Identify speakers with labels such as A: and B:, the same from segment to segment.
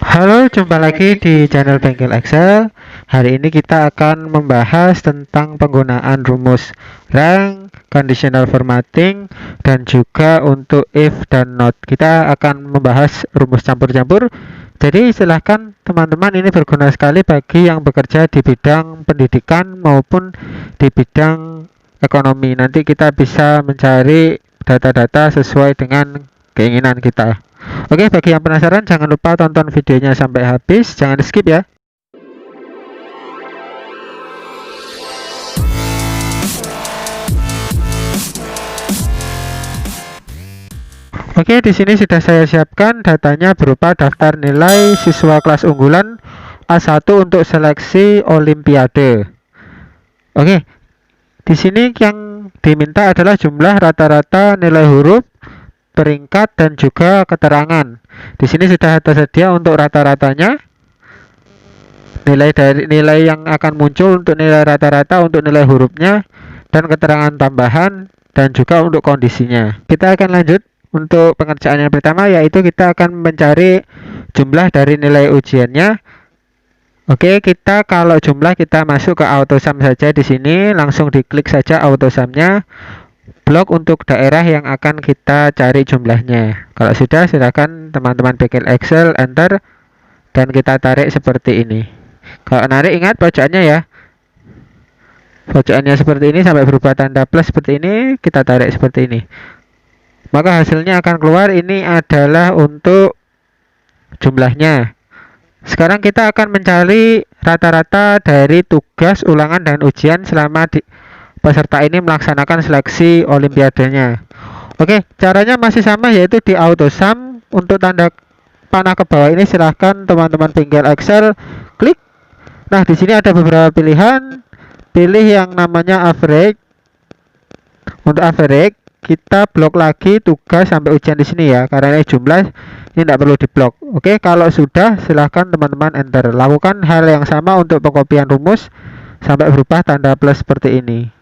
A: Halo, jumpa lagi di channel Bengkel Excel. Hari ini kita akan membahas tentang penggunaan rumus rank, conditional formatting, dan juga untuk if dan not. Kita akan membahas rumus campur-campur. Jadi silahkan teman-teman, ini berguna sekali bagi yang bekerja di bidang pendidikan maupun di bidang ekonomi. Nanti kita bisa mencari data-data sesuai dengan keinginan kita. Oke, bagi yang penasaran jangan lupa tonton videonya sampai habis, jangan di skip ya. Oke, di sini sudah saya siapkan datanya berupa daftar nilai siswa kelas unggulan A1 untuk seleksi Olimpiade. Oke, di sini yang diminta adalah jumlah rata-rata nilai huruf, peringkat, dan juga keterangan. Di sini sudah tersedia untuk rata-ratanya, nilai yang akan muncul untuk nilai rata-rata, untuk nilai hurufnya, dan keterangan tambahan, dan juga untuk kondisinya. Kita akan lanjut untuk pengerjaan yang pertama, yaitu kita akan mencari jumlah dari nilai ujiannya. Oke, kita kalau jumlah kita masuk ke AutoSum saja. Di sini langsung diklik saja AutoSumnya, blok untuk daerah yang akan kita cari jumlahnya. Kalau sudah, silakan teman-teman bengkel Excel enter dan kita tarik seperti ini. Kalau narik, ingat pojokannya ya, pojokannya seperti ini sampai berubah tanda plus seperti ini, kita tarik seperti ini, maka hasilnya akan keluar. Ini adalah untuk jumlahnya. Sekarang kita akan mencari rata-rata dari tugas, ulangan, dan ujian selama peserta ini melaksanakan seleksi olimpiadanya. Oke, caranya masih sama, yaitu di AutoSum. Untuk tanda panah ke bawah ini silahkan teman-teman bengkel Excel klik. Nah, di sini ada beberapa pilihan. Pilih yang namanya average. Untuk average, kita blok lagi tugas sampai ujian di sini ya, karena ini jumlah, ini tidak perlu diblok. Oke, kalau sudah silahkan teman-teman enter. Lakukan hal yang sama untuk pengkopian rumus sampai berubah tanda plus seperti ini.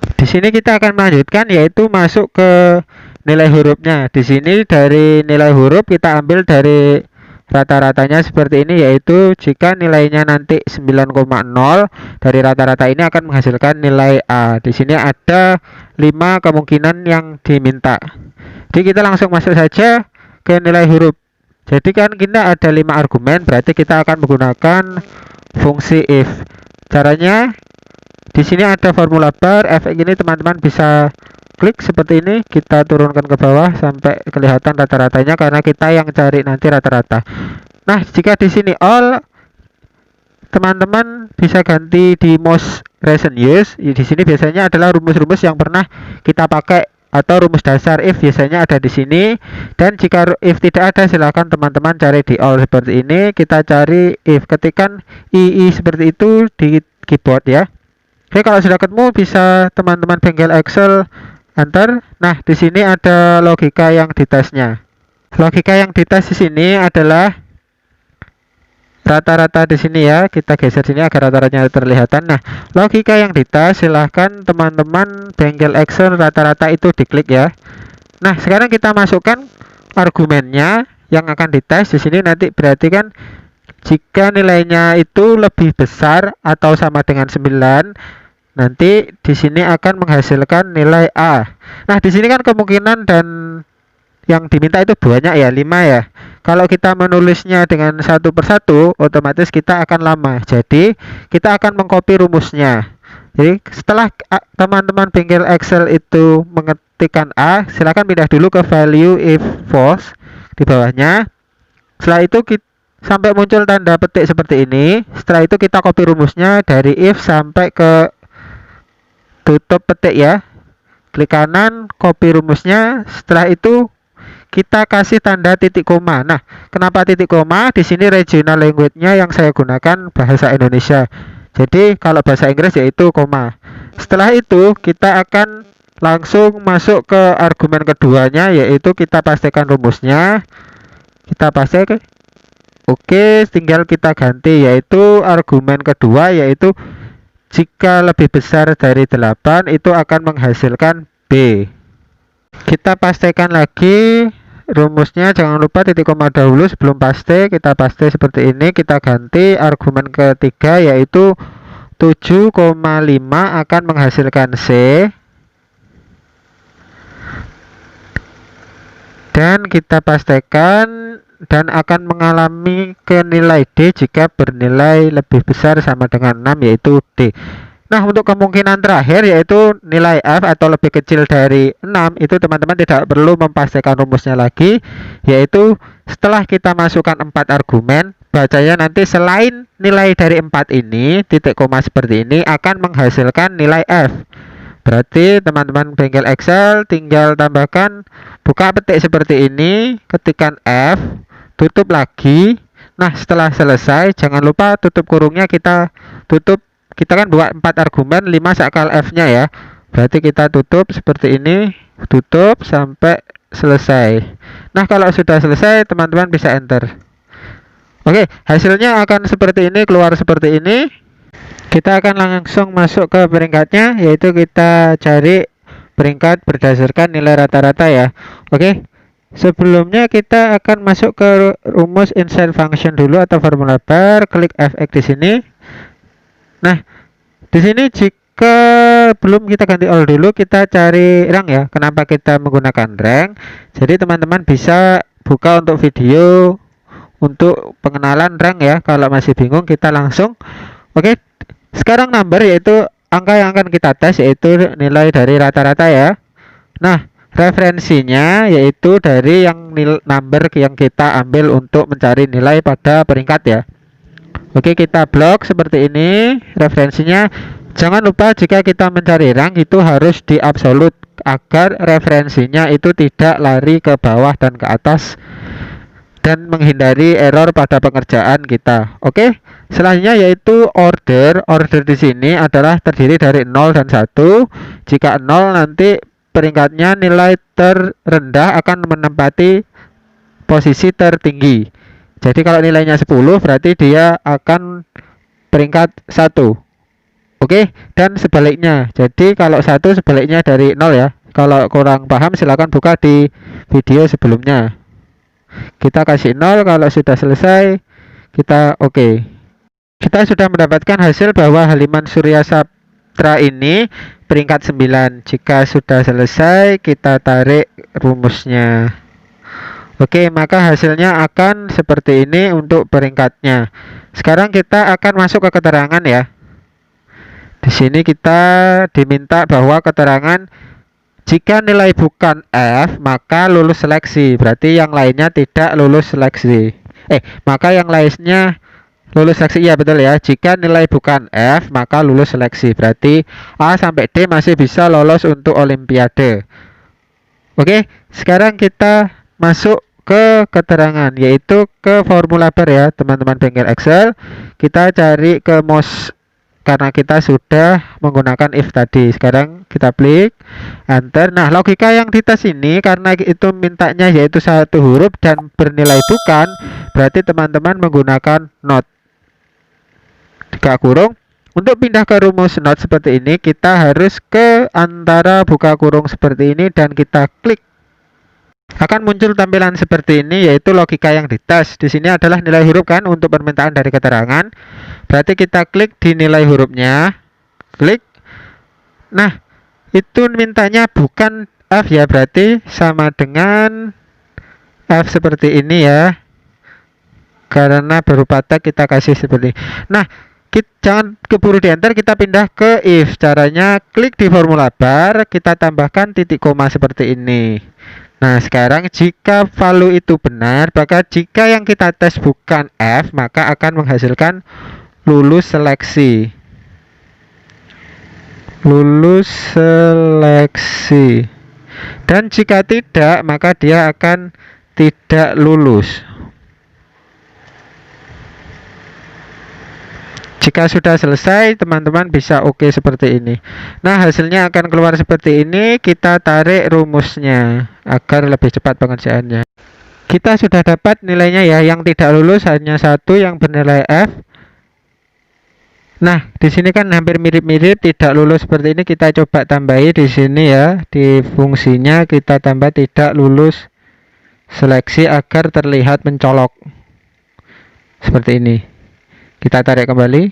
A: Di sini kita akan melanjutkan, yaitu masuk ke nilai hurufnya. Di sini dari nilai huruf kita ambil dari rata-ratanya seperti ini, yaitu jika nilainya nanti 9,0, dari rata-rata ini akan menghasilkan nilai A. Di sini ada 5 kemungkinan yang diminta. Jadi kita langsung masuk saja ke nilai huruf. Jadi kan kita ada 5 argumen, berarti kita akan menggunakan fungsi if. Caranya di sini ada formula bar, efek ini teman-teman bisa klik seperti ini, kita turunkan ke bawah sampai kelihatan rata-ratanya, karena kita yang cari nanti rata-rata. Nah, jika di sini all, teman-teman bisa ganti di most recent use. Di sini biasanya adalah rumus-rumus yang pernah kita pakai atau rumus dasar if biasanya ada di sini. Dan jika if tidak ada, silahkan teman-teman cari di all seperti ini. Kita cari if, ketikan ii seperti itu di keyboard ya. Oke, kalau sudah ketemu bisa teman-teman bengkel Excel enter. Nah, di sini ada logika yang ditesnya. Logika yang dites di sini adalah rata-rata di sini ya. Kita geser sini agar rata-ratanya terlihatan. Nah, logika yang dites, silahkan teman-teman bengkel Excel rata-rata itu diklik ya. Nah, sekarang kita masukkan argumennya yang akan dites di sini. Nanti berarti kan jika nilainya itu lebih besar atau sama dengan 9, nanti di sini akan menghasilkan nilai A. Nah, di sini kan kemungkinan dan yang diminta itu banyak ya, 5 ya. Kalau kita menulisnya dengan satu persatu, otomatis kita akan lama. Jadi, kita akan mengcopy rumusnya. Jadi, setelah teman-teman bengkel Excel itu mengetikkan A, silakan pindah dulu ke value if false di bawahnya. Setelah itu sampai muncul tanda petik seperti ini. Setelah itu kita copy rumusnya dari if sampai ke tutup petik ya, klik kanan, copy rumusnya. Setelah itu kita kasih tanda titik koma. Nah, kenapa titik koma? Di sini regional language-nya yang saya gunakan bahasa Indonesia. Jadi kalau bahasa Inggris yaitu koma. Setelah itu kita akan langsung masuk ke argumen keduanya, yaitu kita pastikan rumusnya. Kita pastikan. Oke, tinggal kita ganti, yaitu argumen kedua, yaitu jika lebih besar dari 8 itu akan menghasilkan B. Kita pastikan lagi rumusnya jangan lupa titik koma dahulu sebelum paste. Kita paste seperti ini, kita ganti argumen ketiga yaitu 7,5 akan menghasilkan C, dan kita pastekan dan akan mengalami ke nilai D jika bernilai lebih besar sama dengan 6 yaitu D. Nah, untuk kemungkinan terakhir yaitu nilai F atau lebih kecil dari 6, itu teman-teman tidak perlu mempastikan rumusnya lagi, yaitu setelah kita masukkan 4 argumen, bacanya nanti selain nilai dari 4 ini, titik koma seperti ini akan menghasilkan nilai F. Berarti teman-teman bengkel Excel tinggal tambahkan, buka petik seperti ini, ketikkan F, tutup lagi. Nah, setelah selesai jangan lupa tutup kurungnya kita tutup. Kita kan buat 4 argumen 5 sakal F-nya ya. Berarti kita tutup seperti ini, tutup sampai selesai. Nah, kalau sudah selesai teman-teman bisa enter. Oke, hasilnya akan seperti ini, keluar seperti ini. Kita akan langsung masuk ke peringkatnya, yaitu kita cari peringkat berdasarkan nilai rata-rata ya. Oke. Sebelumnya kita akan masuk ke rumus inside function dulu atau formula bar, klik Fx di sini. Nah, di sini jika belum kita ganti all dulu, kita cari rank ya. Kenapa kita menggunakan rank? Jadi teman-teman bisa buka untuk video untuk pengenalan rank ya. Kalau masih bingung kita langsung. Oke, sekarang number yaitu angka yang akan kita tes yaitu nilai dari rata-rata ya. Nah, referensinya yaitu dari yang number yang kita ambil untuk mencari nilai pada peringkat ya. Oke, kita blok seperti ini referensinya. Jangan lupa jika kita mencari rank itu harus di absolute agar referensinya itu tidak lari ke bawah dan ke atas dan menghindari error pada pengerjaan kita. Oke, selanjutnya yaitu order. Order di sini adalah terdiri dari 0 dan 1. Jika 0 nanti peringkatnya nilai terendah akan menempati posisi tertinggi. Jadi kalau nilainya 10 berarti dia akan peringkat 1. Oke, dan sebaliknya. Jadi kalau 1 sebaliknya dari 0 ya. Kalau kurang paham silakan buka di video sebelumnya. Kita kasih 0, kalau sudah selesai kita oke. Kita sudah mendapatkan hasil bahwa Haliman Surya Saputra ini peringkat 9. Jika sudah selesai kita tarik rumusnya. Oke, maka hasilnya akan seperti ini untuk peringkatnya. Sekarang kita akan masuk ke keterangan ya. Di sini kita diminta bahwa keterangan jika nilai bukan F maka lulus seleksi. Berarti yang lainnya tidak lulus seleksi. Maka yang lainnya lulus seleksi ya, betul ya. Jika nilai bukan F maka lulus seleksi. Berarti A sampai D masih bisa lolos untuk olimpiade. Oke, sekarang kita masuk ke keterangan yaitu ke formula bar ya teman-teman bengkel Excel. Kita cari ke mouse karena kita sudah menggunakan if tadi. Sekarang kita klik enter. Nah, logika yang dites ini karena itu mintanya yaitu satu huruf dan bernilai bukan, berarti teman-teman menggunakan not buka kurung. Untuk pindah ke rumus not seperti ini kita harus ke antara buka kurung seperti ini dan kita klik. Akan muncul tampilan seperti ini yaitu logika yang dites. Di sini adalah nilai huruf kan untuk permintaan dari keterangan. Berarti kita klik di nilai hurufnya. Klik. Nah, itu mintanya bukan F ya, berarti sama dengan F seperti ini ya. Karena berupa tag kita kasih seperti ini. Nah, jangan keburu di enter, kita pindah ke if. Caranya klik di formula bar, kita tambahkan titik koma seperti ini. Nah, sekarang jika value itu benar, maka jika yang kita tes bukan F, maka akan menghasilkan lulus seleksi. Lulus seleksi. Dan jika tidak, maka dia akan tidak lulus. Jika sudah selesai, teman-teman bisa oke seperti ini. Nah, hasilnya akan keluar seperti ini. Kita tarik rumusnya agar lebih cepat pengerjaannya. Kita sudah dapat nilainya ya. Yang tidak lulus hanya satu yang bernilai F. Nah, di sini kan hampir mirip-mirip tidak lulus seperti ini. Kita coba tambahi di sini ya. Di fungsinya kita tambah tidak lulus Seleksi agar terlihat mencolok. Seperti ini. Kita tarik kembali.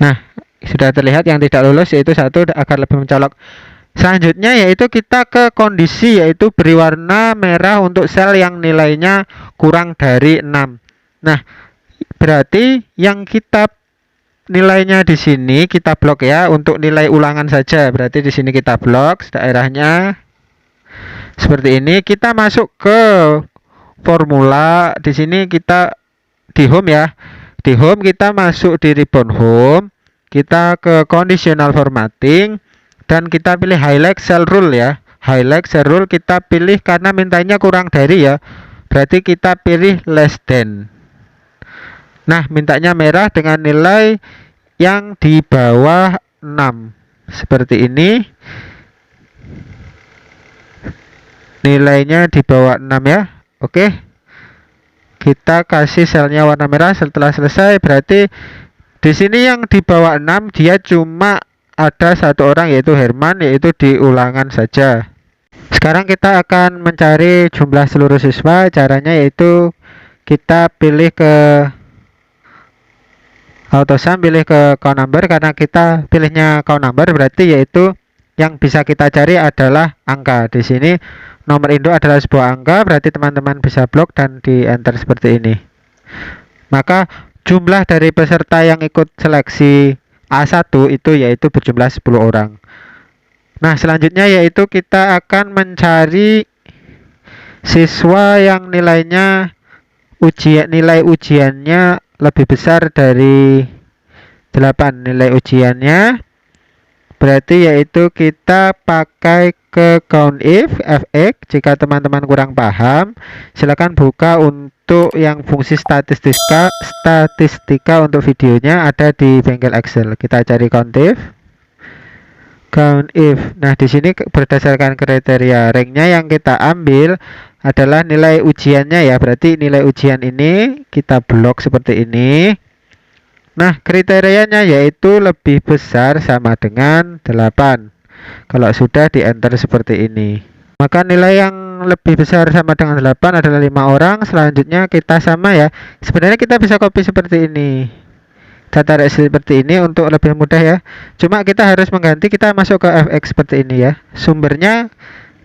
A: Nah, sudah terlihat yang tidak lulus yaitu 1 agar lebih mencolok. Selanjutnya yaitu kita ke kondisi, yaitu beri warna merah untuk sel yang nilainya kurang dari 6. Nah, berarti yang kita nilainya di sini kita blok ya, untuk nilai ulangan saja. Berarti di sini kita blok daerahnya seperti ini. Kita masuk ke formula. Di sini kita di home ya. Di home kita masuk di ribbon home. Kita ke conditional formatting dan kita pilih highlight cell rule ya. Highlight cell rule kita pilih karena mintanya kurang dari ya. Berarti kita pilih less than. Nah, mintanya merah dengan nilai yang di bawah 6. Seperti ini. Nilainya di bawah 6 ya. Oke. Kita kasih selnya warna merah. Setelah selesai berarti di sini yang di bawah 6 dia cuma ada 1 orang yaitu Herman, yaitu di ulangan saja. Sekarang kita akan mencari jumlah seluruh siswa. Caranya yaitu kita pilih ke autosum, pilih ke count number. Karena kita pilihnya count number berarti yaitu yang bisa kita cari adalah angka. Di sini nomor induk adalah sebuah angka, berarti teman-teman bisa blok dan di enter seperti ini. Maka jumlah dari peserta yang ikut seleksi A1 itu yaitu berjumlah 10 orang. Nah, selanjutnya yaitu kita akan mencari siswa yang nilainya nilai ujiannya lebih besar dari 8 nilai ujiannya. Berarti yaitu kita pakai ke COUNTIF fx. Jika teman-teman kurang paham, silakan buka untuk yang fungsi statistika untuk videonya ada di bengkel Excel. Kita cari COUNTIF. Nah, di sini berdasarkan kriteria ranknya yang kita ambil adalah nilai ujiannya ya. Berarti nilai ujian ini kita blok seperti ini. Nah, kriterianya yaitu lebih besar sama dengan 8. Kalau sudah di enter seperti ini, maka nilai yang lebih besar sama dengan 8 adalah 5 orang. Selanjutnya kita sama ya. Sebenarnya kita bisa copy seperti ini. Kita tarik seperti ini untuk lebih mudah ya. Cuma kita harus mengganti, kita masuk ke fx seperti ini ya. Sumbernya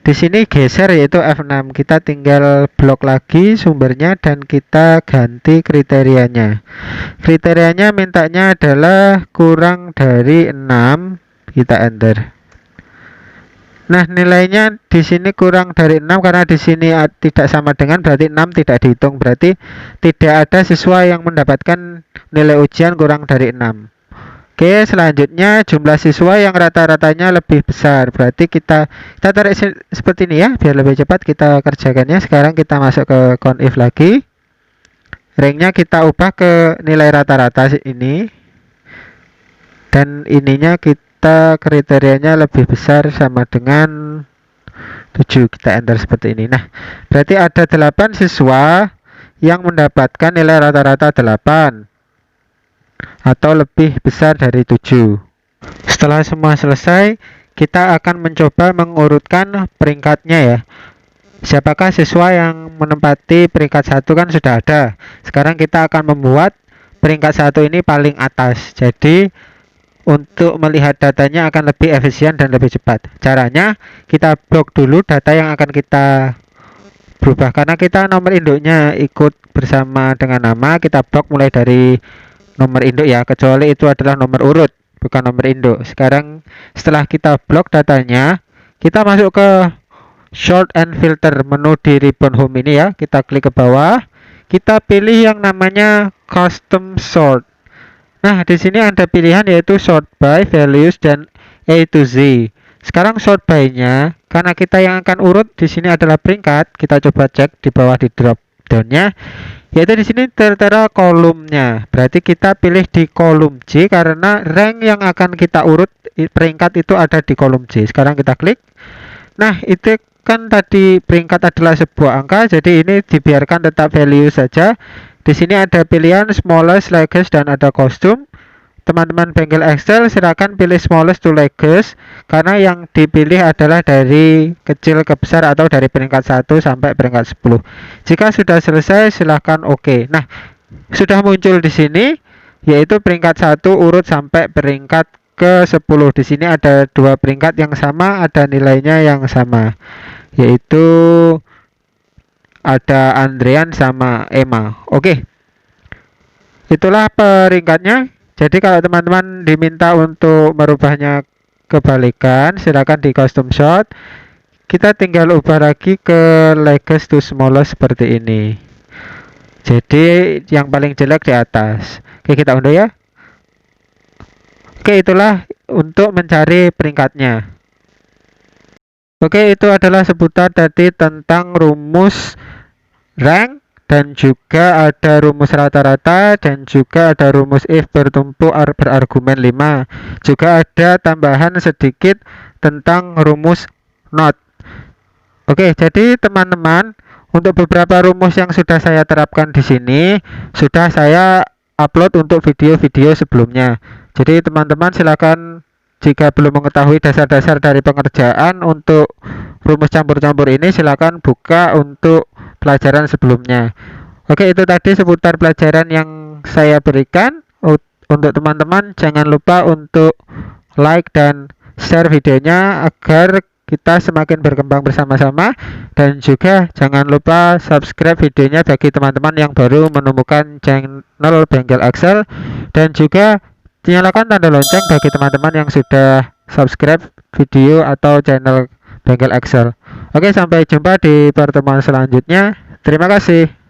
A: di sini geser yaitu F6. Kita tinggal blok lagi sumbernya dan kita ganti kriterianya. Kriterianya mintanya adalah kurang dari 6. Kita enter. Nah, nilainya di sini kurang dari 6 karena di sini tidak sama dengan, berarti 6 tidak dihitung. Berarti tidak ada siswa yang mendapatkan nilai ujian kurang dari 6. Oke, selanjutnya jumlah siswa yang rata-ratanya lebih besar. Berarti kita tarik seperti ini ya, biar lebih cepat kita kerjakannya. Sekarang kita masuk ke COUNTIF lagi. Ranknya kita ubah ke nilai rata-rata ini. Dan ininya kita kriterianya lebih besar sama dengan 7. Kita enter seperti ini. Nah, berarti ada 8 siswa yang mendapatkan nilai rata-rata 8 atau lebih besar dari 7. Setelah semua selesai, kita akan mencoba mengurutkan peringkatnya ya. Siapakah siswa yang menempati peringkat 1 kan sudah ada. Sekarang kita akan membuat peringkat 1 ini paling atas. Jadi untuk melihat datanya akan lebih efisien dan lebih cepat. Caranya kita blok dulu data yang akan kita berubah. Karena kita nomor induknya ikut bersama dengan nama, kita blok mulai dari nomor induk ya, kecuali itu adalah nomor urut bukan nomor induk. Sekarang setelah kita blok datanya, kita masuk ke sort and filter menu di ribbon home ini ya. Kita klik ke bawah, kita pilih yang namanya custom sort. Nah, di sini ada pilihan yaitu sort by, values, dan A to Z. Sekarang sort by-nya, karena kita yang akan urut di sini adalah peringkat, kita coba cek di bawah di drop down-nya. Yaitu di sini tertera kolomnya. Berarti kita pilih di kolom J karena rank yang akan kita urut peringkat itu ada di kolom J. Sekarang kita klik. Nah, itu kan tadi peringkat adalah sebuah angka, jadi ini dibiarkan tetap value saja. Di sini ada pilihan smallest, largest, dan ada kostum. teman-teman bengkel Excel silakan pilih smallest to largest, karena yang dipilih adalah dari kecil ke besar atau dari peringkat 1 sampai peringkat 10. Jika sudah selesai silahkan oke. Nah, sudah muncul di sini yaitu peringkat 1 urut sampai peringkat ke 10. Di sini ada dua peringkat yang sama, ada nilainya yang sama, yaitu ada Andrean sama Emma. Oke. Itulah peringkatnya. Jadi kalau teman-teman diminta untuk merubahnya kebalikan, silakan di custom shot. Kita tinggal ubah lagi ke largest to smallest seperti ini. Jadi yang paling jelek di atas. Oke, kita undo ya. Oke, itulah untuk mencari peringkatnya. Oke, itu adalah seputar tadi tentang rumus rank, dan juga ada rumus rata-rata, dan juga ada rumus if bertumpu berargumen 5. Juga ada tambahan sedikit tentang rumus not. Oke, jadi teman-teman, untuk beberapa rumus yang sudah saya terapkan di sini sudah saya upload untuk video-video sebelumnya. Jadi teman-teman silakan, jika belum mengetahui dasar-dasar dari pengerjaan untuk rumus campur-campur ini, silakan buka untuk pelajaran sebelumnya. Oke, itu tadi seputar pelajaran yang saya berikan. Untuk teman-teman jangan lupa untuk like dan share videonya agar kita semakin berkembang bersama-sama, dan juga jangan lupa subscribe videonya bagi teman-teman yang baru menemukan channel Bengkel Excel, dan juga nyalakan tanda lonceng bagi teman-teman yang sudah subscribe video atau channel Bengkel Excel. Oke, sampai jumpa di pertemuan selanjutnya. Terima kasih.